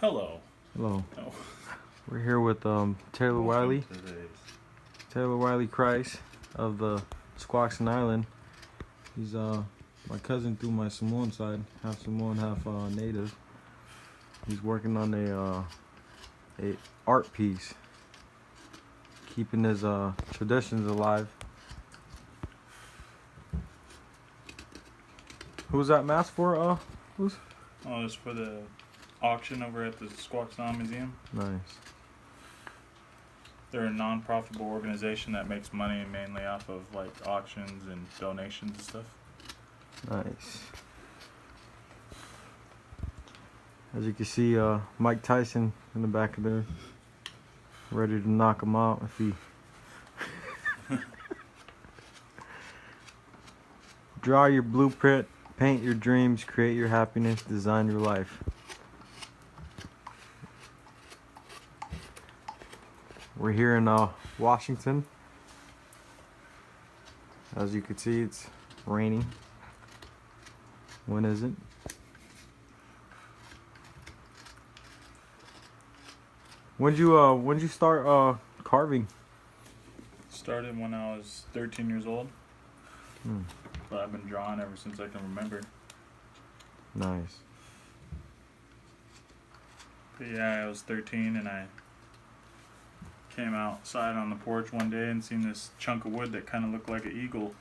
Hello. Hello. Oh. We're here with Taylor Wily. Taylor Wily Krise of the Squaxin Island. He's my cousin through my Samoan side, half Samoan, half native. He's working on a art piece, keeping his traditions alive. Who's that mask for? Who's? Oh, it's for the auction over at the Squaxin Island Museum. Nice. They're a non-profitable organization that makes money mainly off of like auctions and donations and stuff. Nice. As you can see, Mike Tyson in the back of there, ready to knock him out if he. Draw your blueprint, paint your dreams, create your happiness, design your life. We're here in Washington. As you can see, it's raining. When is it? When'd you start carving? Started when I was 13 years old. But I've been drawing ever since I can remember. Nice. But yeah, I was 13 and I came outside on the porch one day and seen this chunk of wood that kind of looked like an eagle.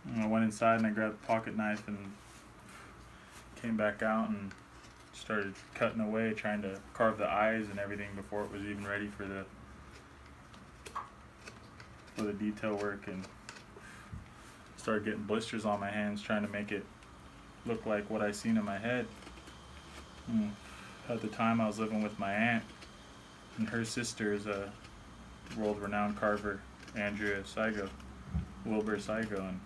And I went inside and I grabbed a pocket knife and came back out and started cutting away, trying to carve the eyes and everything before it was even ready for the detail work, and started getting blisters on my hands trying to make it look like what I seen in my head. At the time I was living with my aunt, and her sister is a world-renowned carver, Andrea Saigo, Wilbur Saigo, and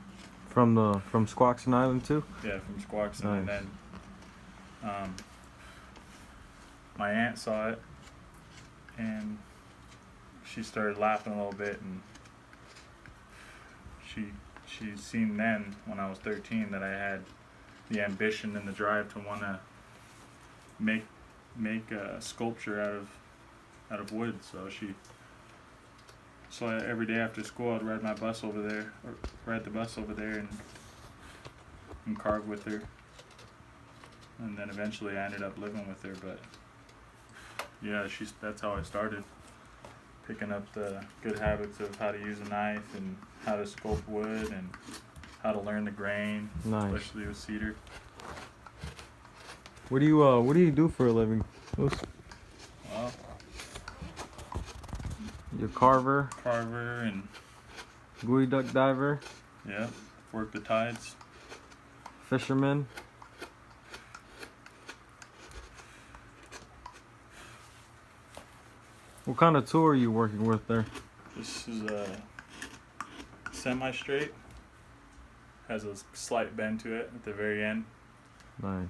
from Squaxin Island too? Yeah, from Squaxin. Nice. And then my aunt saw it and she started laughing a little bit, and she seen then when I was 13 that I had the ambition and the drive to want to make a sculpture out of wood. So every day after school I'd ride the bus over there and carve with her, and then eventually I ended up living with her. But yeah, that's how I started, picking up the good habits of how to use a knife and how to sculpt wood and how to learn the grain. Nice. Especially with cedar. What do you do for a living? Well, you're carver and buoy duck diver. Yeah, work the tides. Fisherman. What kind of tool are you working with there? This is a semi-straight. Has a slight bend to it at the very end. Nice.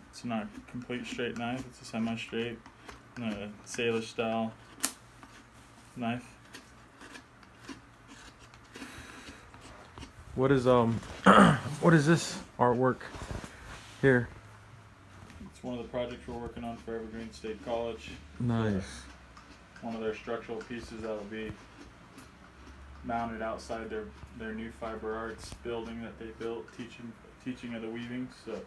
It's not a complete straight knife. It's a semi-straight, sailor style knife. What is what is this artwork here? It's one of the projects we're working on for Evergreen State College. Nice. One of their structural pieces that'll be mounted outside their new fiber arts building that they built, teaching of the weaving. So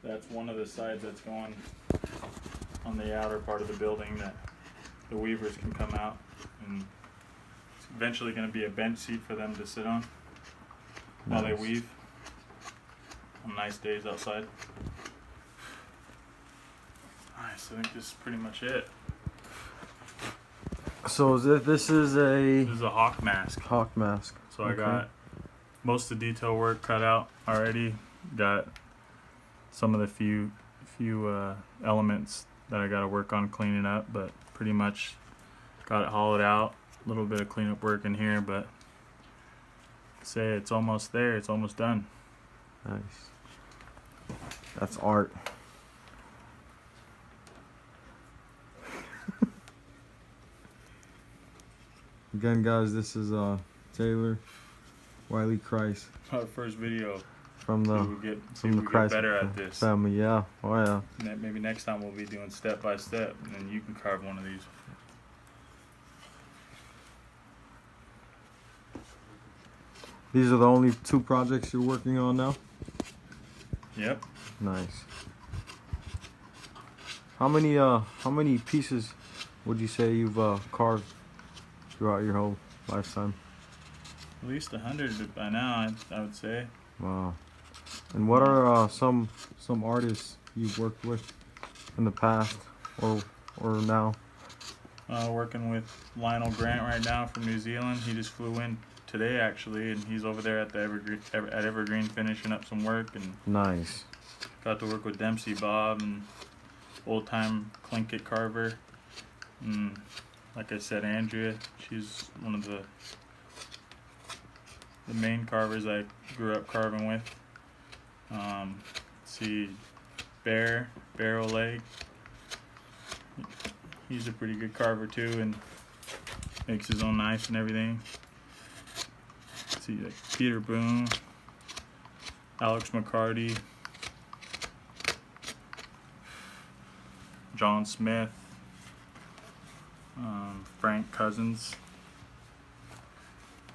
that's one of the sides that's going on the outer part of the building that the weavers can come out, and it's eventually going to be a bench seat for them to sit on while they weave on nice days outside. Nice. I think this is pretty much it. So this is a hawk mask. Hawk mask. So I got most of the detail work cut out already. Got some of the few elements that I got to work on cleaning up, but pretty much got it hollowed out. A little bit of cleanup work in here, but say it's almost there. It's almost done. Nice. That's art. Again, guys, this is Taylor Wily Krise. Our first video. from the get better at this. Family. Yeah. Oh yeah. Maybe next time we'll be doing step by step, and then you can carve one of these. These are the only 2 projects you're working on now? Yep. Nice. How many pieces would you say you've carved throughout your whole lifetime? At least 100 by now, I would say. Wow. And what are some artists you've worked with in the past or now? Working with Lionel Grant right now from New Zealand. He just flew in today actually, and he's over there at the Evergreen finishing up some work. And nice. Got to work with Dempsey Bob and old time Clinkit Carver. And like I said, Andrea, she's one of the main carvers I grew up carving with. Let's see, Barrel Leg. He's a pretty good carver too, and makes his own knives and everything. Let's see, like Peter Boone, Alex McCarty, John Smith, Frank Cousins.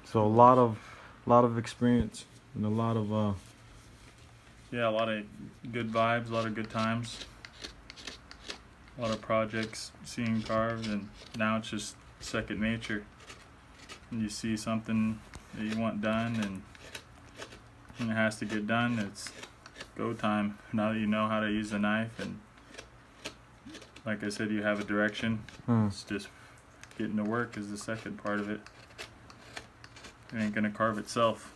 So a lot of experience and a lot of a lot of good vibes, a lot of good times, a lot of projects seeing carved, and now it's just second nature. And you see something that you want done, and when it has to get done, it's go time. Now that you know how to use the knife, and like I said, you have a direction. It's just getting to work is the second part of it. It ain't gonna carve itself.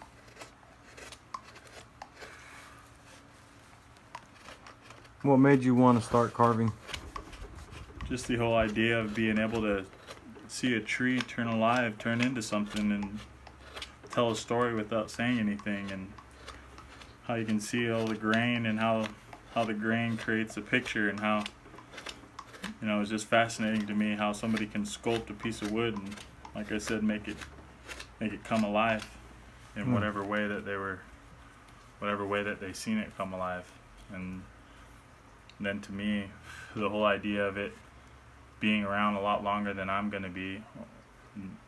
What made you want to start carving? Just the whole idea of being able to see a tree turn alive, turn into something, and tell a story without saying anything, and how you can see all the grain and how the grain creates a picture, and how, you know, it's just fascinating to me how somebody can sculpt a piece of wood and, like I said, make it come alive in whatever way that they seen it come alive. And then to me, the whole idea of it being around a lot longer than I'm going to be,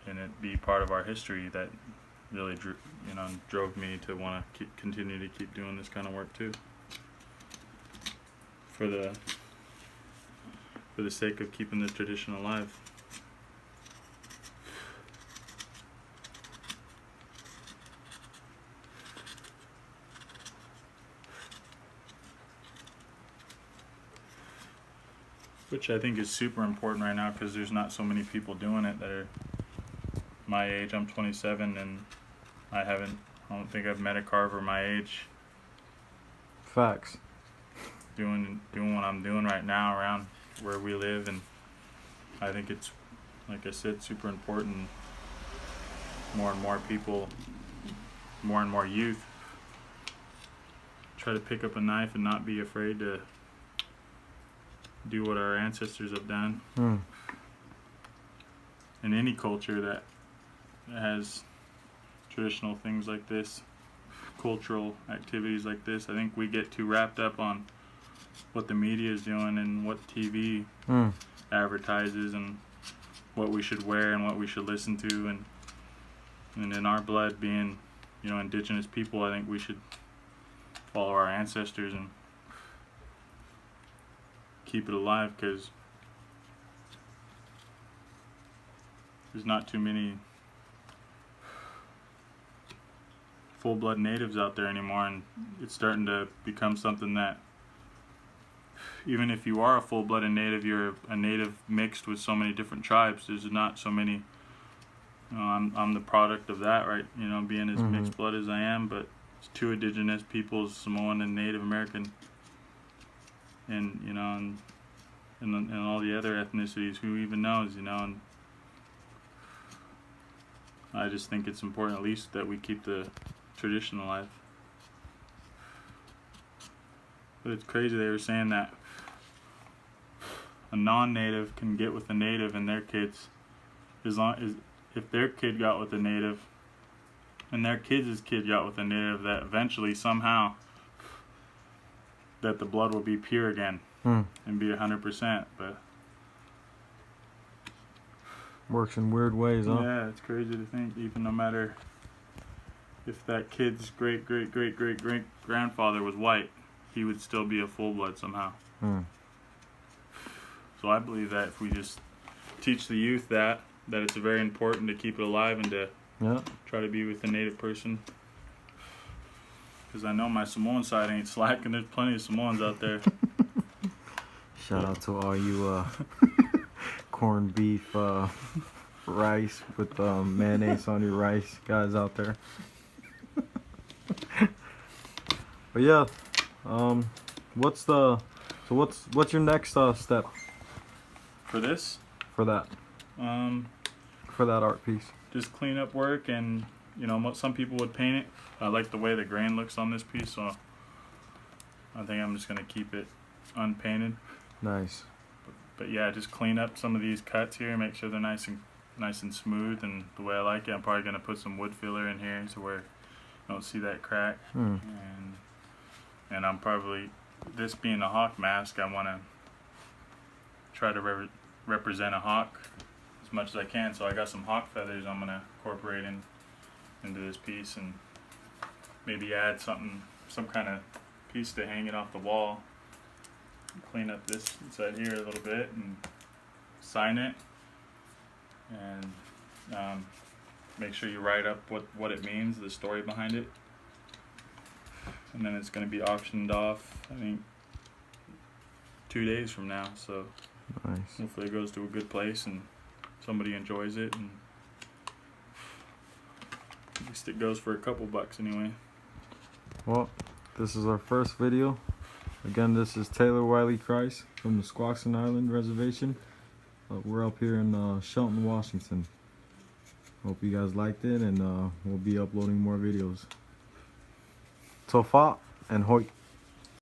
and it be part of our history, that really drove me to want to continue to keep doing this kind of work too, for the sake of keeping the tradition alive. Which I think is super important right now, because there's not so many people doing it that are my age. I'm 27, and I don't think I've met a carver my age Facts. doing what I'm doing right now around where we live. And I think it's, like I said, super important. More and more people, more and more youth try to pick up a knife and not be afraid to do what our ancestors have done. In any culture that has traditional things like this, cultural activities like this, I think we get too wrapped up on what the media is doing and what TV advertises, and what we should wear and what we should listen to, and in our blood being, indigenous people, I think we should follow our ancestors and keep it alive, because there's not too many full-blood natives out there anymore, and it's starting to become something that, even if you are a full-blooded native, you're a native mixed with so many different tribes. There's not so many. I'm the product of that, right? Being as mixed blood as I am, but it's 2 indigenous peoples, Samoan and Native American, and and all the other ethnicities. Who even knows? And I just think it's important, at least, that we keep the tradition alive. But it's crazy, they were saying that a non-native can get with a native and their kids, if their kid got with a native, and their kids' kid got with a native, that eventually somehow that the blood will be pure again and be 100%. But works in weird ways, huh? yeah, it's crazy to think. Even no matter if that kid's great grandfather was white, he would still be a full blood somehow. So I believe that if we just teach the youth that it's very important to keep it alive and to try to be with a native person. Because I know my Samoan side ain't slacking. There's plenty of Samoans out there. Shout out to all you corned beef, rice with mayonnaise on your rice guys out there. But yeah, what's your next step For this? for that art piece? Just clean up work, and you know, some people would paint it. I like the way the grain looks on this piece, so I think I'm just gonna keep it unpainted. Nice. But yeah, just clean up some of these cuts here, make sure they're nice and smooth and the way I like it. I'm probably gonna put some wood filler in here so where you don't see that crack. And I'm probably, this being a hawk mask, I want to try to represent a hawk as much as I can. So I got some hawk feathers I'm gonna incorporate into this piece, and maybe add some kind of piece to hang it off the wall. Clean up this inside here a little bit and sign it, and make sure you write up what it means, the story behind it, and then it's going to be auctioned off, I think 2 days from now. So nice. Hopefully it goes to a good place and somebody enjoys it, and at least it goes for a couple bucks anyway. Well, this is our first video. Again, this is Taylor Wily Krise from the Squaxin Island Reservation. We're up here in Shelton, Washington. Hope you guys liked it, and we'll be uploading more videos. Tofa and Hoyt.